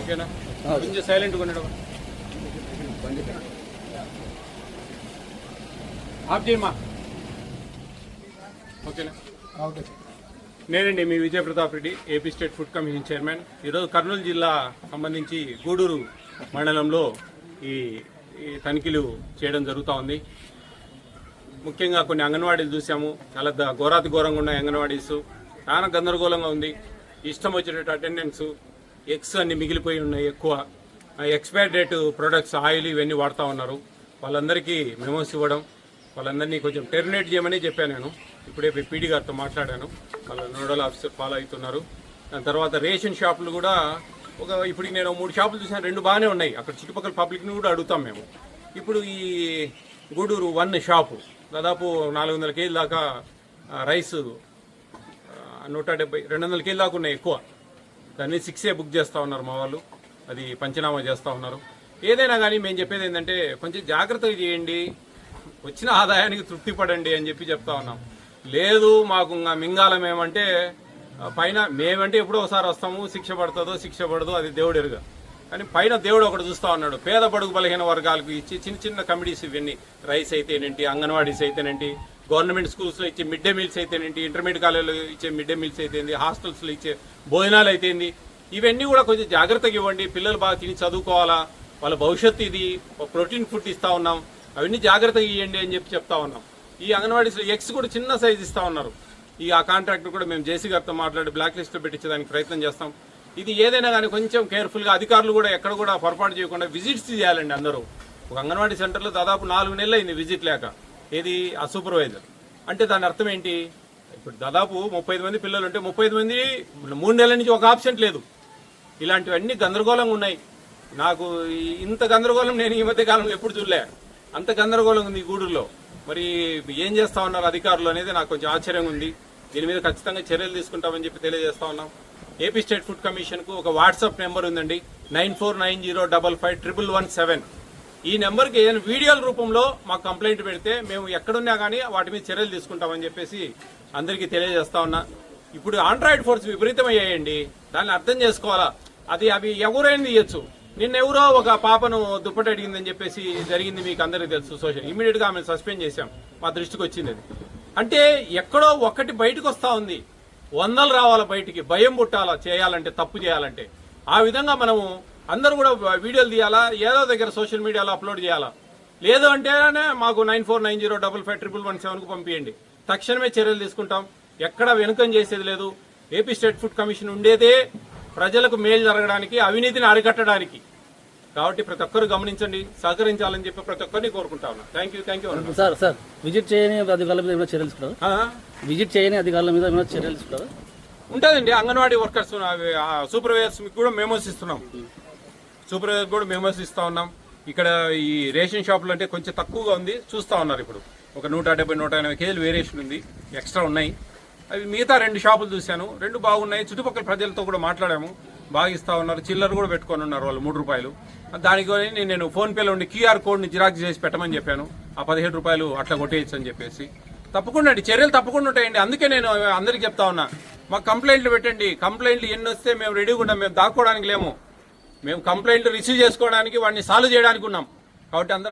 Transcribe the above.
ఓకేనా? కొంచెం సైలెంట్గా ఉండడం. ఆఫ్ చేయమా. ఓకేనా? నేనండి మీ Vijaya Pratap Reddy, AP state food commission chairman. ఈరోజు కర్నూలు జిల్లా సంబంధించి గూడూరు మండలంలో ఈ తనిఖీలు చేయడం జరుగుతూ ఉంది. ముఖ్యంగా కొన్ని అంగన్వాడీలు చూసాము. చాలా ఘోరాతి ఘోరంగా ఉన్నాయి అంగన్వాడీస్. చాలా గందరగోళంగా ఉంది. ఇష్టం వచ్చినట్టు అటెండెన్స్, ఎగ్స్ అన్ని మిగిలిపోయి ఉన్నాయి. ఎక్కువ ఎక్స్పైర్ డేట్ ప్రొడక్ట్స్, ఆయిల్ ఇవన్నీ వాడుతూ ఉన్నారు. వాళ్ళందరికీ మెమోస్ ఇవ్వడం, వాళ్ళందరినీ కొంచెం టెర్మినేట్ చేయమని చెప్పాను. నేను ఇప్పుడే పీడీ గారితో మాట్లాడాను. వాళ్ళ నోడల్ ఆఫీసర్ ఫాలో అవుతున్నారు. దాని తర్వాత రేషన్ షాపులు కూడా ఇప్పుడు నేను 3 షాపులు చూసాను, 2 బాగానే ఉన్నాయి. అక్కడ చుట్టుపక్కల పబ్లిక్ని కూడా అడుగుతాం మేము. ఇప్పుడు ఈ గూడూరు 1 షాపు దాదాపు 400 కేజీల దాకా రైస్, 170, 200 కేజీల దాకా ఉన్నాయి ఎక్కువ. దాన్ని 6 బుక్ చేస్తూ ఉన్నారు మా వాళ్ళు. అది పంచనామా చేస్తూ ఉన్నారు. ఏదైనా కానీ మేము చెప్పేది ఏంటంటే కొంచెం జాగ్రత్తగా చేయండి, వచ్చిన ఆదాయానికి తృప్తి పడండి అని చెప్పి చెప్తా ఉన్నాం. లేదు మాకు మింగాలం ఏమంటే పైన మేమంటే ఎప్పుడో ఒకసారి వస్తాము, శిక్ష పడుతుందో శిక్ష పడదో అది దేవుడు ఎరుగా. కానీ పైన దేవుడు ఒకటి చూస్తూ ఉన్నాడు. పేద బడుగు బలహీన వర్గాలకు ఇచ్చి చిన్న చిన్న కమిటీస్ ఇవన్నీ, రైస్ అయితేనేంటి, అంగన్వాడీస్ అయితేనేంటి, గవర్నమెంట్ స్కూల్స్లో ఇచ్చే మిడ్ డే మీల్స్ అయితేనేంటి, ఇంటర్మీడియట్ కాలేజీలో ఇచ్చే మిడ్ డే మీల్స్ అయితేంది, హాస్టల్స్లో ఇచ్చే భోజనాలు అయితేంది, ఇవన్నీ కూడా కొంచెం జాగ్రత్తగా ఇవ్వండి. పిల్లలు బాగా తిని చదువుకోవాలా, వాళ్ళ భవిష్యత్తు ఇది. ప్రోటీన్ ఫుడ్ ఇస్తా ఉన్నాం, అవన్నీ జాగ్రత్తగా ఇవ్వండి అని చెప్పి చెప్తా ఉన్నాం. ఈ అంగన్వాడీస్లో ఎగ్స్ కూడా చిన్న సైజ్ ఇస్తా ఉన్నారు. ఆ కాంట్రాక్టర్ కూడా మేము జేసీ గారితో మాట్లాడి బ్లాక్ లిస్ట్లో పెట్టించేదానికి ప్రయత్నం చేస్తాం. ఇది ఏదైనా కానీ కొంచెం కేర్ఫుల్గా అధికారులు కూడా ఎక్కడ కూడా పొరపాటు చేయకుండా విజిట్స్ చేయాలండి అందరూ. ఒక అంగన్వాడీ సెంటర్లో దాదాపు 4 నెలలు అయింది విజిట్ లేక. ఏది ఆ సూపర్వైజర్ అంటే దాని అర్థం ఏంటి? ఇప్పుడు దాదాపు 35 మంది పిల్లలు ఉంటే 35 మంది 3 నెలల నుంచి ఒక ఆబ్సెంట్ లేదు. ఇలాంటివన్నీ గందరగోళంగా ఉన్నాయి. నాకు ఇంత గందరగోళం నేను ఈ మధ్య కాలంలో ఎప్పుడు చూడలే. అంత గందరగోళం ఉంది ఈ గూడూరులో. మరి ఏం చేస్తా ఉన్నారు అధికారులు అనేది నాకు కొంచెం ఆశ్చర్యంగా ఉంది. దీని మీద ఖచ్చితంగా చర్యలు తీసుకుంటామని చెప్పి తెలియజేస్తా ఉన్నాం. ఏపీ స్టేట్ ఫుడ్ కమిషన్ కు ఒక వాట్సాప్ నెంబర్ ఉందండి, 9490551117. ఈ నెంబర్కి ఏదైనా వీడియోల రూపంలో మాకు కంప్లైంట్ పెడితే మేము ఎక్కడున్నా కానీ వాటి మీద చర్యలు తీసుకుంటామని చెప్పేసి అందరికీ తెలియజేస్తా ఉన్నా. ఇప్పుడు ఆండ్రాయిడ్ ఫోన్స్ విపరీతమయ్యాయండి, దాన్ని అర్థం చేసుకోవాలా. అవి ఎవరైనా ఇవ్వచ్చు. నిన్నెవరో ఒక పాపను దుప్పటి అడిగిందని చెప్పేసి జరిగింది, మీకు అందరికీ తెలుసు. సోషల్ ఇమీడియట్ గా ఆమెను సస్పెండ్ చేశాం. మా దృష్టికి వచ్చింది అది. అంటే ఎక్కడో ఒకటి బయటకు వస్తా ఉంది, 100 రావాలా బయటికి, భయం పుట్టాలా చేయాలంటే, తప్పు చేయాలంటే. ఆ విధంగా మనము అందరూ కూడా వీడియోలు తీయాలా, ఏదో దగ్గర సోషల్ మీడియాలో అప్లోడ్ చేయాలా. లేదు అంటేనే మాకు 9490551117కు పంపించండి. తక్షణమే చర్యలు తీసుకుంటాం. ఎక్కడ వెనుకం చేసేది లేదు. ఏపీ స్టేట్ ఫుడ్ కమిషన్ ఉండేదే ప్రజలకు మేలు జరగడానికి, అవినీతిని అరికట్టడానికి. కాబట్టి ప్రతి ఒక్కరు గమనించండి, సహకరించాలని చెప్పి ప్రతి ఒక్కరిని కోరుకుంటా ఉన్నా. Thank you. సార్ విజిట్ చేయని అధికారుల మీద ఏమైనా చర్యలు తీసుకుంటారు? విజిట్ చేయని అధికారుల మీద ఏమైనా చర్యలు తీసుకుంటారు? ఉంటుందండి. అంగన్వాడీ వర్కర్స్, సూపర్వైజర్స్ కూడా మెమోస్ ఇస్తున్నాం. సూపర్వైజర్ కూడా మెమోస్ ఇస్తా ఉన్నాం. ఇక్కడ ఈ రేషన్ షాపులు అంటే కొంచెం తక్కువగా ఉంది, చూస్తా ఉన్నారు. ఇప్పుడు ఒక 170-180 కేజీలు వేరియేషన్ ఉంది, ఎక్స్ట్రా ఉన్నాయి. అవి మిగతా 2 షాపులు చూశాను, 2 బాగున్నాయి. చుట్టుపక్కల ప్రజలతో కూడా మాట్లాడాము, బాగా ఇస్తా ఉన్నారు. చిల్లర కూడా పెట్టుకొని ఉన్నారు వాళ్ళు, 3 రూపాయలు. దానికి నేను ఫోన్ పేలో ఉండి QR కోడ్ని జిరాక్స్ చేసి పెట్టమని చెప్పాను. ఆ 17 రూపాయలు అట్లా కొట్టేయచ్చు అని చెప్పేసి. తప్పకుండా అండి, చర్యలు తప్పకుండా ఉంటాయండి. అందుకే నేను అందరికి చెప్తా ఉన్నా, మాకు కంప్లైంట్లు పెట్టండి. కంప్లైంట్లు ఎన్ని వస్తే మేము రెడీగా ఉన్నాం. మేము దాక్కోవడానికి లేము. మేము కంప్లైంట్లు రిసీవ్ చేసుకోవడానికి, వాడిని సాల్వ్ చేయడానికి ఉన్నాం. కాబట్టి అందరూ